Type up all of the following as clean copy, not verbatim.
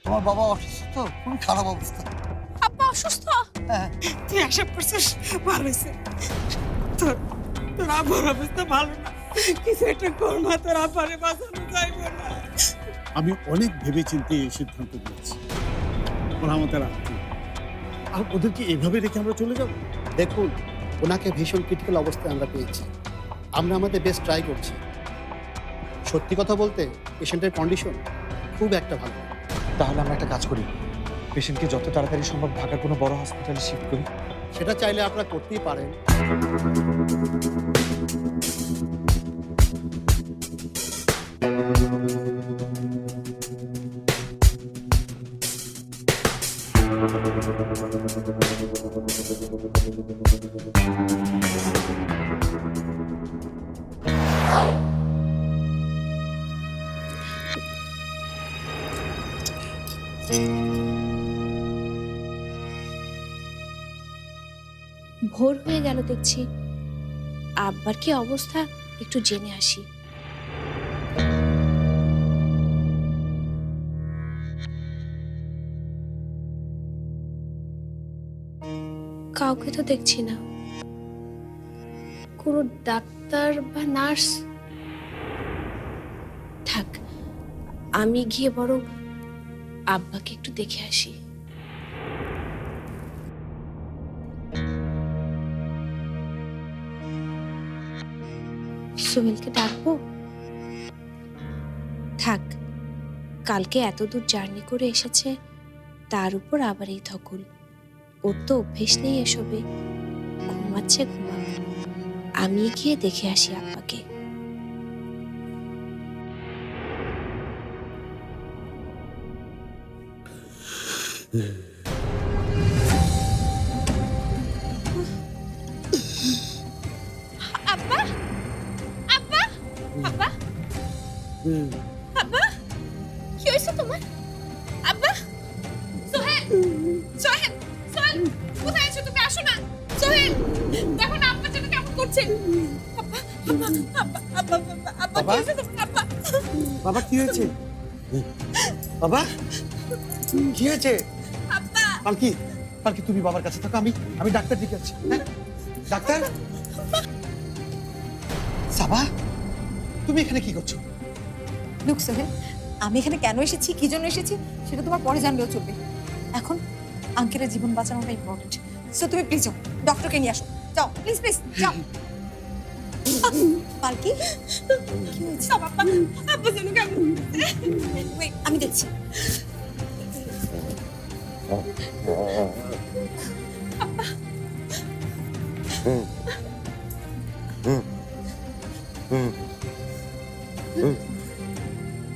তোমার বাবা অসুস্থ তো, খুবই খারাপ অবস্থা। আব্বা অসুস্থ? হ্যাঁ। তুই আশা করছিস ভালো হয়েছে। তোর তোর আব্বার অবস্থা ভালো না, কিছু একটা কর মা, তোর আব্বারে বাঁচানো যাইবে না। আমি অনেক ভেবে চিন্তে এই সিদ্ধান্ত নিয়েছি। ওরা আমাদের আত্মীয়, আর ওদেরকে এভাবে রেখে আমরা চলে যাব? দেখুন, ওনাকে ভীষণ ক্রিটিক্যাল অবস্থায় আমরা পেয়েছি। আমরা আমাদের বেস্ট ট্রাই করছি। সত্যি কথা বলতে পেশেন্টের কন্ডিশন খুব একটা ভালো না। তাহলে আমরা একটা কাজ করি, পেশেন্টকে যত তাড়াতাড়ি সম্ভব ঢাকার কোনো বড় হসপিটালে শিফট করি। সেটা চাইলে আপনারা করতেই পারেন। ভোর হয়ে গেল দেখছি, আব্বার কি অবস্থা একটু জেনে আসি। কাউকে তো দেখছি না, কোনো ডাক্তার বা নার্স। থাক, আমি গিয়ে বরং আব্বাকে একটু দেখে আসি। সোহেলকে ডাকবো? থাক, কালকে এত দূর জার্নি করে এসেছে, তার উপর আবার এই ধকল। ওর তো অভ্যেস নেই এসবে, ঘুমাচ্ছে ঘুমাক। আমি গিয়ে দেখে আসি আব্বাকে। আব্বা, আব্বা, আব্বা, আব্বা, কি হয়েছে তোমার? আব্বা, সোহেল, সোহেল, সোহেল, কোথায় আছো তুমি? আসো না সোহেল, দেখো না আব্বা যেন কেমন করছে। আব্বা, আব্বা, আব্বা, আব্বা, আব্বা, কি হয়েছে তোমার? আব্বা, বাবা কি হয়েছে? বাবা কি হয়েছে? আব্বা, পালকি, পালকি তুমি বাবার কাছে থাকো, আমি ডাক্তার ডেকে আছি। হ্যাঁ ডাক্তার। সাবা, তুমি এখানে কি করছো? লুক সোহেল, আমি এখানে কেন এসেছি, কি জন্য এসেছি সেটা তোমার পরে জানলেও চলবে। এখন আঙ্কেলের জীবন বাঁচানোটা ইম্পর্টেন্ট। সো তুমি প্লিজ যাও, ডক্টরকে নিয়ে আসো। যাও প্লিজ, প্লিজ যাও। পালকি, কি হয়েছে? আব্বা, আব্বা যেন কেমন করছে। ওয়েট, আমি দেখছি।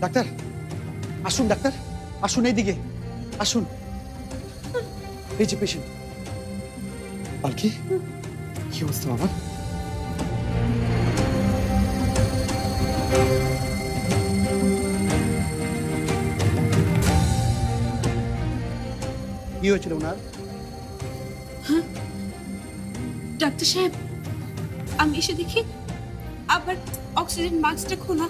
ডাক্তার আসুন, ডাক্তার আসুন, এইদিকে আসুন। এই যে পেশেন্ট। পালকি, কি অবস্থা বাবা? কি হয়েছিল ওনার? ডাক্তার সাহেব, আমি এসে দেখি আবার অক্সিজেন মাস্কটা খোলা,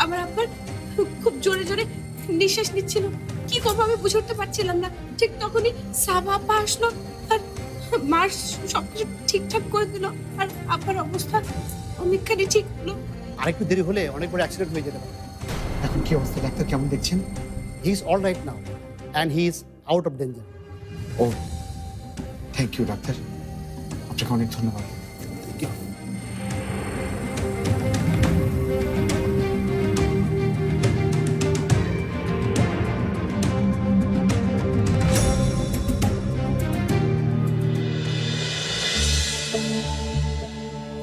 আবার আবার খুব জোরে জোরে নিঃশ্বাস নিচ্ছিল। কি করবো আমি বুঝে উঠতে পারছিলাম না। ঠিক তখনই সাবা আপা আসলো আর মার্স সবকিছু ঠিকঠাক করে দিল, আর আব্বার অবস্থা অনেকখানি ঠিক হলো। আরেকটু দেরি হলে অনেক বড় অ্যাক্সিডেন্ট হয়ে যেতে পারে। এখন কি অবস্থা ডাক্তার, কেমন দেখছেন? He is all right now and he is out of danger. Oh thank you doctor, আপনাকে অনেক ধন্যবাদ।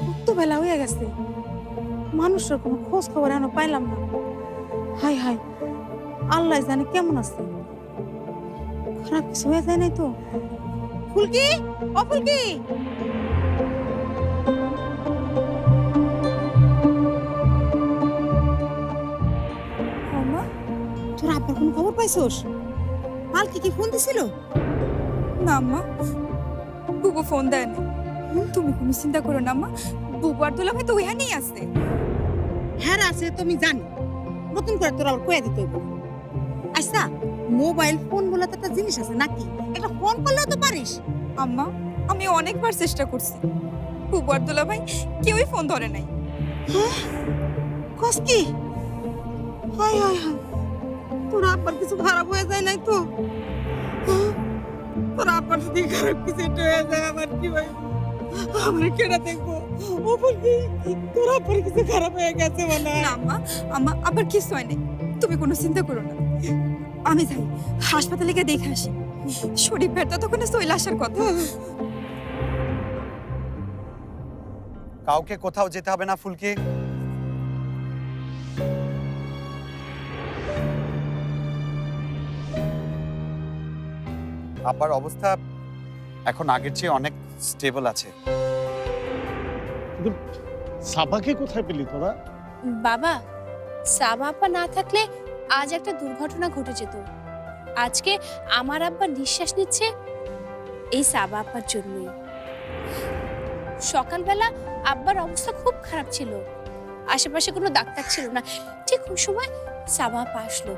কত বেলা হয়ে গেছে, মানুষের কোনো খোঁজ খবর এখনো পাইলাম না। হাই হাই, আল্লাহ জানে কেমন আছে। খারাপ কিছু হয়ে যায় নাই তো? ফুলকি, ও ফুলকি, তোর আব্বার কোনো খবর পাইছোস? পালকি কি ফোন দিছিল? না আম্মা, বুবু ফোন দেয় না। তুমি কোনো চিন্তা করো না আম্মা, বুবু আর দুলা ভাই তো ওইখানেই আছে। হ্যাঁ আছে, তুমি জানি, নতুন করে তোর আবার কয়ে দিতে হইব। আচ্ছা, মোবাইল ফোন বলে তো একটা জিনিস আছে নাকি? একটা ফোন করলেও তো পারিস। আম্মা, আমি অনেকবার চেষ্টা করছি, বুবু আর দুলা ভাই কেউই ফোন ধরে নাই। কস কি? হায় হায় হায়, তোর আব্বার কিছু খারাপ হয়ে যায় নাই তো? হ্যাঁ? তোর আব্বার যদি খারাপ কিছু একটা হয়ে যায় আমার কি ভাই? আমার কেডা দেখবো? ও বলবি তোর আব্বার কিছু খারাপ হয়ে গেছে মনে হয়। না আম্মা, আম্মা আবার কিছু হয় নাই, তুমি কোনো চিন্তা করো না। আমি যাই হাসপাতালে গিয়ে দেখে আসি। শরীর ফেরত তখন চলে আসার কথা। কাউকে কোথাও যেতে হবে না ফুলকি। আব্বার অবস্থা এখন আগের চেয়ে অনেক স্টেবল আছে। কিন্তু সাবাকে কোথায় পেলি তোরা? বাবা, সাবা আপা না থাকলে আজ একটা দুর্ঘটনা ঘটে যেত। আজকে আমার আব্বা নিঃশ্বাস নিচ্ছে এই সাবা আপার জন্যই। সকালবেলা আব্বার অবস্থা খুব খারাপ ছিল, আশেপাশে কোনো ডাক্তার ছিল না। ঠিক ওই সময় সাবা আপা আসলো,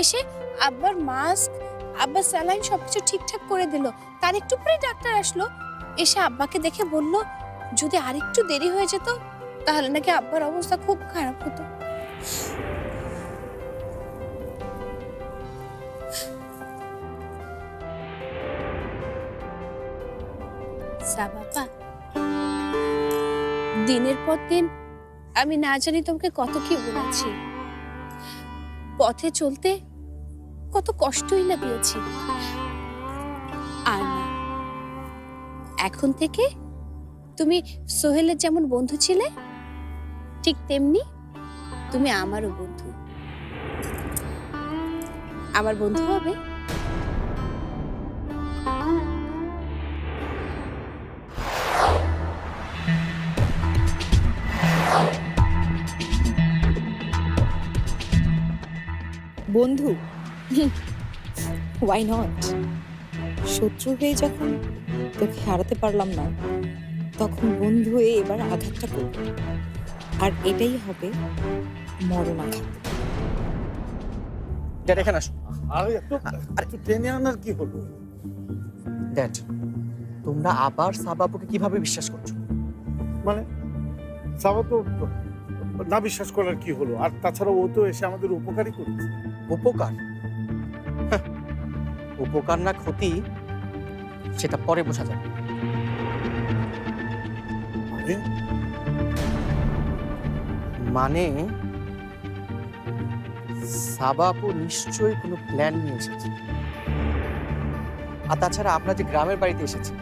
এসে আব্বার মাস্ক, আব্বার স্যালাইন সবকিছু ঠিকঠাক করে দিল। তার একটু পরে ডাক্তার আসলো, এসে আব্বাকে দেখে বলল যদি আরেকটু দেরি হয়ে যেত তাহলে নাকি আব্বার অবস্থা খুব খারাপ হতো। সাবাপা, দিনের পর দিন আমি না জানি তোমাকে কত কি বলেছি, পথে চলতে কত কষ্টই না দিয়েছি। আর না, এখন থেকে তুমি সোহেলের যেমন বন্ধু ছিলে ঠিক তেমনি তুমি আমারও বন্ধু। আমার বন্ধু হবে। বন্ধু, ওয়াই নট? শত্রু হয়ে যখন তোকে হারাতে পারলাম না, তখন বন্ধু হয়ে এবার আঘাতটা করব, আর এটাই হবে মরণ আঘাত। ড্যাড এখানে আসো। আরে একটু টেনে আনার কি হলো? ড্যাড, তোমরা আবার সাবাপুকে কিভাবে বিশ্বাস করছো? মানে সাবা তো না বিশ্বাস করার কি হলো? আর তাছাড়া ও তো এসে আমাদের উপকারই করেছে। উপকার? হ্যাঁ, উপকার না ক্ষতি সেটা পরে বোঝা যাবে। মানে সাবাপু নিশ্চয়ই কোনো প্ল্যান নিয়ে এসেছে। আর তাছাড়া আমরা যে গ্রামের বাড়িতে এসেছি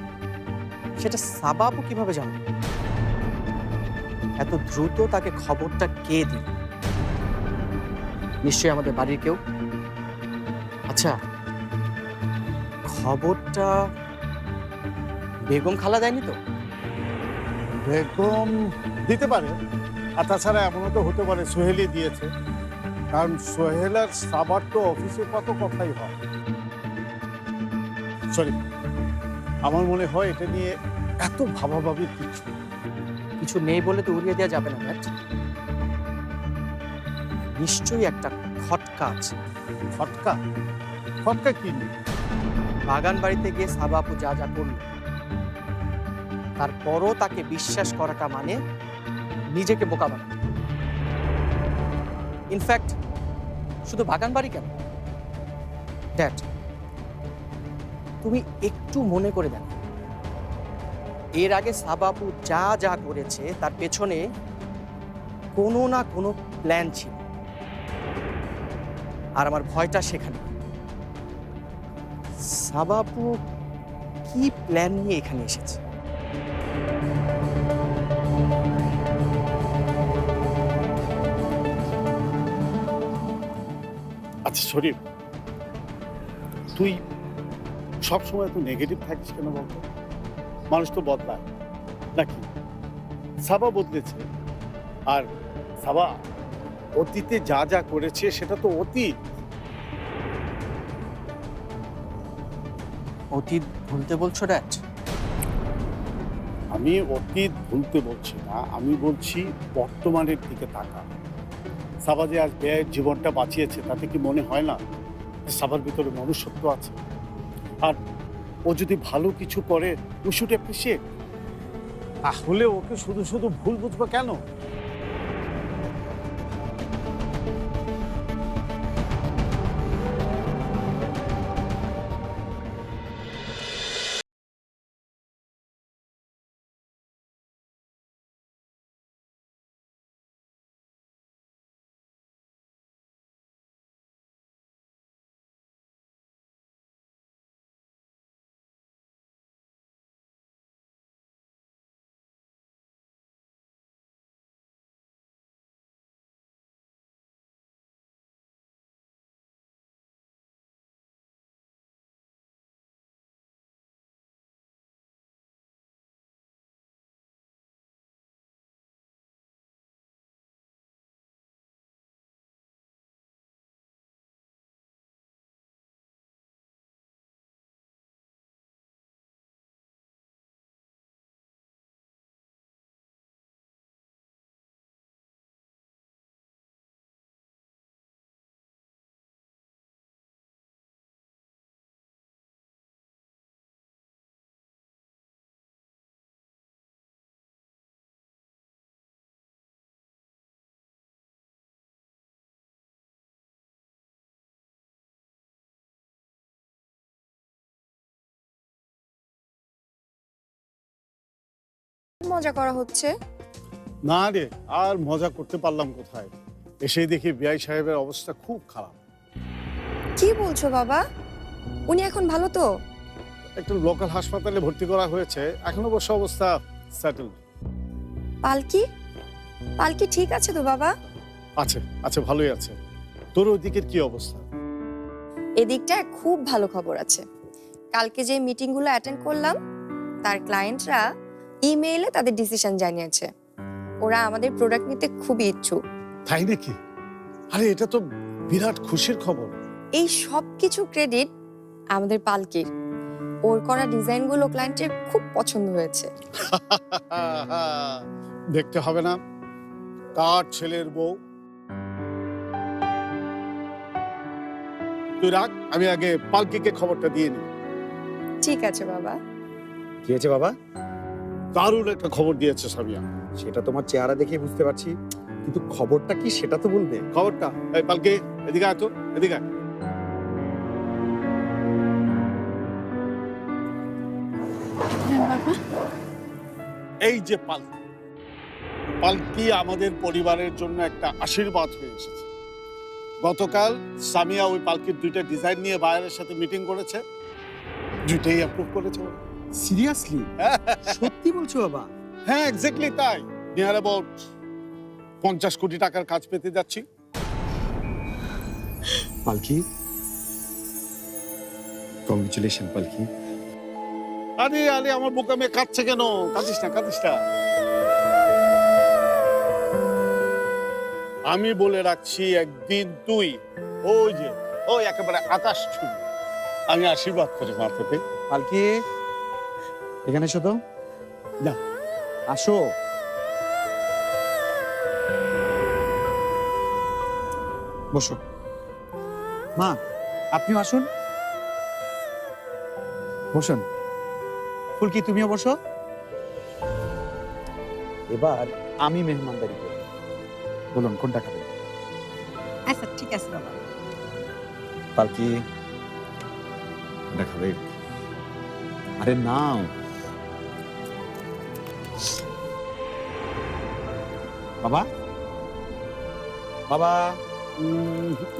সেটা সাবাপু কিভাবে জানবে? এত দ্রুত তাকে খবরটা কে দিল? নিশ্চয়ই আমাদের বাড়ির কেউ। আচ্ছা, খবরটা বেগম খালা দেয়নি তো? বেগম দিতে পারে, আর তাছাড়া এমনও তো হতে পারে সোহেলই দিয়েছে, কারণ সোহেল আর সাবার তো অফিসে কত কথাই হয়। সরি, আমার মনে হয় এটা নিয়ে এত ভাবাভাবির কিছু নেই বলে তো উড়িয়ে দেওয়া যাবে না ম্যাট। নিশ্চয়ই একটা খটকা আছে। খটকা? খটকা কি? বাগান বাড়িতে গিয়ে সাবাপু যা যা করল, তারপরও তাকে বিশ্বাস করাটা মানে নিজেকে বোকা বানানো। ইনফ্যাক্ট শুধু বাগান বাড়ি কেন, ড্যাড তুমি একটু মনে করে দেখো, এর আগে সাবাপু যা যা করেছে তার পেছনে কোনো না কোনো প্ল্যান ছিল। আর আমার ভয়টা সেখানে, সাবাপু কি প্ল্যান নিয়ে এখানে এসেছে। আচ্ছা শরীফ, তুই সবসময় তো নেগেটিভ থাকিস কেন বলতো? মানুষ তো বদলায় নাকি? সাবা বদলেছে, আর সাবা অতীতে যা যা করেছে সেটা তো অতীত। অতীত ভুলতে বলছো ড্যাড? আমি অতীত ভুলতে বলছি না, আমি বলছি বর্তমানের দিকে তাকা। সাবা যে আজ বেয়ের জীবনটা বাঁচিয়েছে তাতে কি মনে হয় না যে সাবার ভিতরে মনুষ্যত্ব আছে? আর ও যদি ভালো কিছু করে উই শুড অ্যাপ্রিসিয়েট। তাহলে ওকে শুধু শুধু ভুল বুঝবো কেন? মজা করা হচ্ছে? না রে, আর মজা করতে পারলাম কোথায়? এসেই দেখি বিআই সাহেবের অবস্থা খুব খারাপ। কি বলছো বাবা? উনি এখন ভালো তো? একটু লোকাল হাসপাতালে ভর্তি করা হয়েছে, এখন অবশ্য অবস্থা সেটেল। পালকি পালকি ঠিক আছে তো বাবা? আছে আছে, ভালোই আছে। তোর ওইদিকের কি অবস্থা? এদিকটা খুব ভালো খবর আছে। কালকে যে মিটিংগুলো অ্যাটেন্ড করলাম তার ক্লায়েন্টরা ইমেইলে তাদের ডিসিশন জানিয়েছে। ওরা আমাদের প্রোডাক্ট নিতে খুবই ইচ্ছুক। তাই নাকি? আরে এটা তো বিরাট খুশির খবর। এই সব কিছু ক্রেডিট আমাদের পালকির। ওর করা ডিজাইনগুলো ক্লায়েন্টের খুব পছন্দ হয়েছে। দেখতে হবে না কার ছেলের বউ। তুই রাখ, আমি আগে পালকিকে খবরটা দিয়ে নিই। ঠিক আছে বাবা। কি হয়েছে বাবা? দারুণ একটা খবর দিয়েছে সামিয়া। সেটা তোমার চেহারা দেখে বুঝতে পারছি, কিন্তু খবরটা কি সেটা তো বলবে। খবরটা এই পালকি, এদিকে আয় তো, এদিকে আয়। এই যে পালকি, পালকি আমাদের পরিবারের জন্য একটা আশীর্বাদ হয়ে এসেছে। গতকাল সামিয়া ওই পালকির দুইটা ডিজাইন নিয়ে বায়ারের সাথে মিটিং করেছে, দুইটাই অ্যাপ্রুভ করেছে। সিরিয়াসলি? সত্যি বলছো বাবা? হ্যাঁ, এক্স্যাক্টলি তাই। নিয়ার অ্যাবাউট 50 কোটি টাকার কাজ পেতে যাচ্ছি। পালকি, কংগ্রেচুলেশন পালকি। আরে আরে, আমার বোকা মেয়ে কাঁদছে কেন? কাঁদিস না, কাঁদিস না। আমি বলে রাখছি, একদিন তুই ওই একেবারে আকাশ ছুঁবি। আমি আশীর্বাদ করে মাথাতে। পালকি, এখানে এসো তো। না, আসো। বসো। মা, আপনিও আসুন। বসুন। ফুলকি, তুমিও বসো। এবার আমি মেহমানদারি করব। বলুন কোনটা খাবেন? আচ্ছা ঠিক আছে বাবা। পালকি, কোনটা খাবে? আরে নাও। বাবা, বাবা।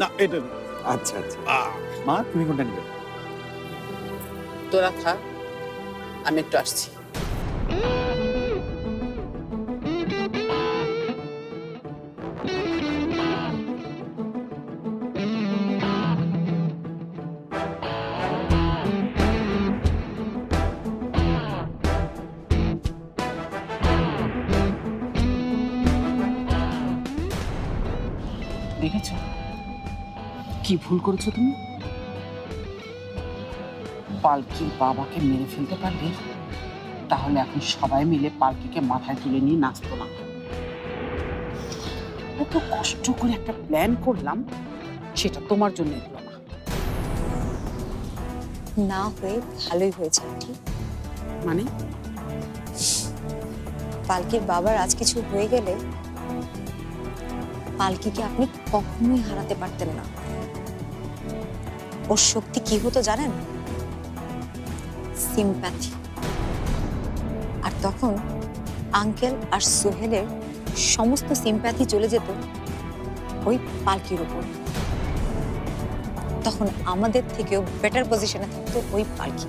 না, এটা না। আচ্ছা আচ্ছা। মা, তুমি কোনটা নেবে? তোরা খা, আমি একটু আসছি। দেখেছো কি ভুল করেছো তুমি? পালকির বাবাকে মেরে ফেলতে পারলে তাহলে এখন সবাই মিলে পালকিকে মাথায় তুলে নিয়ে নাচতো না? এত কষ্ট করে একটা প্ল্যান করলাম, সেটা তোমার জন্য হলো না। না হয়ে ভালোই হয়েছে আন্টি। মানে পালকির বাবার আজ কিছু হয়ে গেলে পালকিকে আপনি কখনোই হারাতে পারতেন না। ওর শক্তি কি হতো জানেন? সিম্প্যাথি। আর তখন আঙ্কেল আর সোহেলের সমস্ত সিম্প্যাথি চলে যেত ওই পালকির উপর। তখন আমাদের থেকেও বেটার পজিশনে থাকতো ওই পালকি।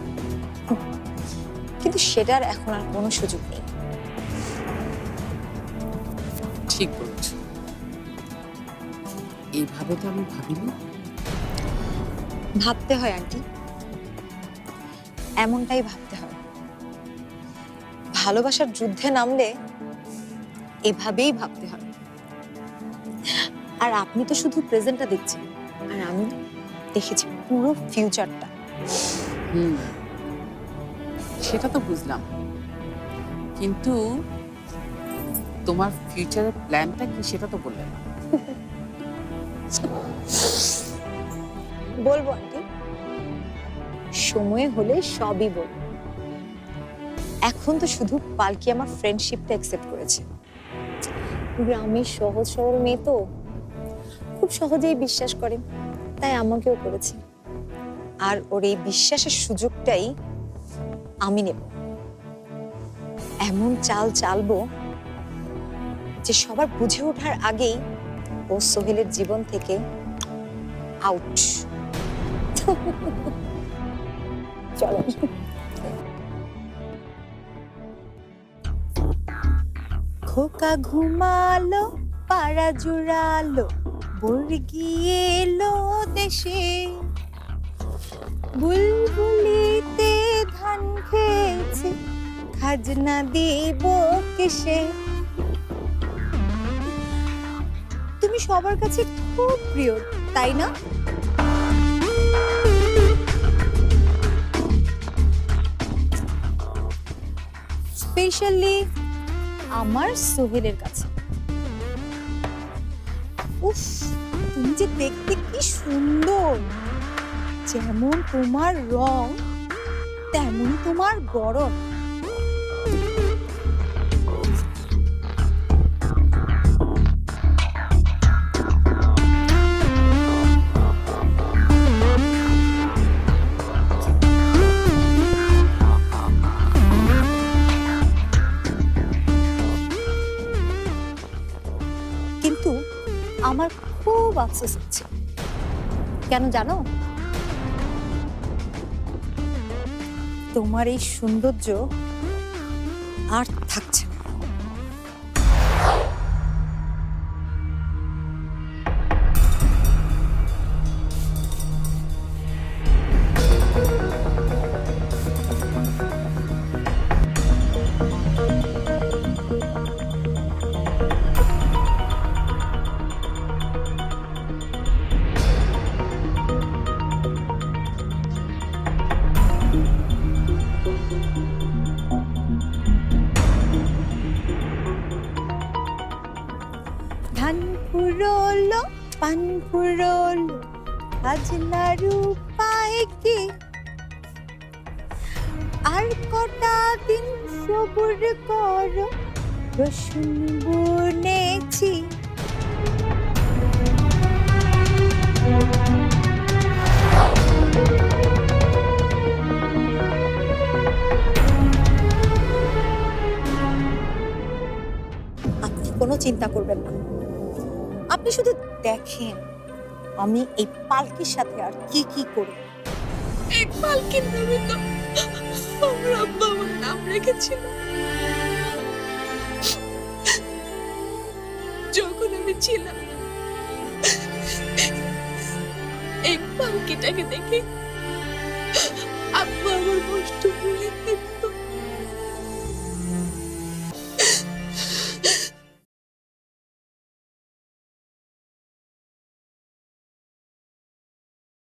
কিন্তু সেটার এখন আর কোনো সুযোগ নেই। ঠিক বলেছ, এইভাবে তো আমি ভাবিনি। ভাবতে হয় আন্টি, এমনটাই ভাবতে হয়। ভালোবাসার যুদ্ধে নামলে এভাবেই ভাবতে হয়। আর আপনি তো শুধু প্রেজেন্টটা দেখছেন, আর আমি দেখেছি পুরো ফিউচারটা। সেটা তো বুঝলাম, কিন্তু তোমার ফিউচারের প্ল্যানটা কি সেটা তো বললে না। বলবো আন্টি, সময় হলে সবই বলবো। এখন তো শুধু পালকি আমার ফ্রেন্ডশিপটা অ্যাকসেপ্ট করেছে। গ্রামের সহজ সরল মেয়ে তো খুব সহজেই বিশ্বাস করে, তাই আমাকেও করেছে। আর ওর এই বিশ্বাসের সুযোগটাই আমি নেব। এমন চাল চালবো যে সবার বুঝে ওঠার আগেই ও সোহেলের জীবন থেকে আউট। চলো। খোকা ঘুমালো, পাড়া জুড়ালো, বর্গি এলো দেশে, বুলবুলিতে ধান খেয়েছে, খাজনা দিব কেসে। তুমি সবার কাছে খুব প্রিয়, তাই না? স্পেশালি আমার সোহেলের কাছে। উফ, তুমি যে দেখতে কি সুন্দর! যেমন তোমার রং তেমন তোমার গড়ন। কিন্তু আমার খুব আফসোস হচ্ছে। কেন জানো? তোমার এই সৌন্দর্য আর থাকছে না। ধান ফুরলো, পান ফুরলো, খাজনা রূপায় কি আর কটা দিন সবুর করো, রসুন বুনেছি। আপনি কোনো চিন্তা করবেন না, আপনি শুধু দেখেন আমি এই পালকির সাথে আর কি কি করি। এই পালকির নামে তো আমার আব্বা আমার নাম রেখেছিল। যখন আমি ছিলাম এই পালকিটাকে দেখে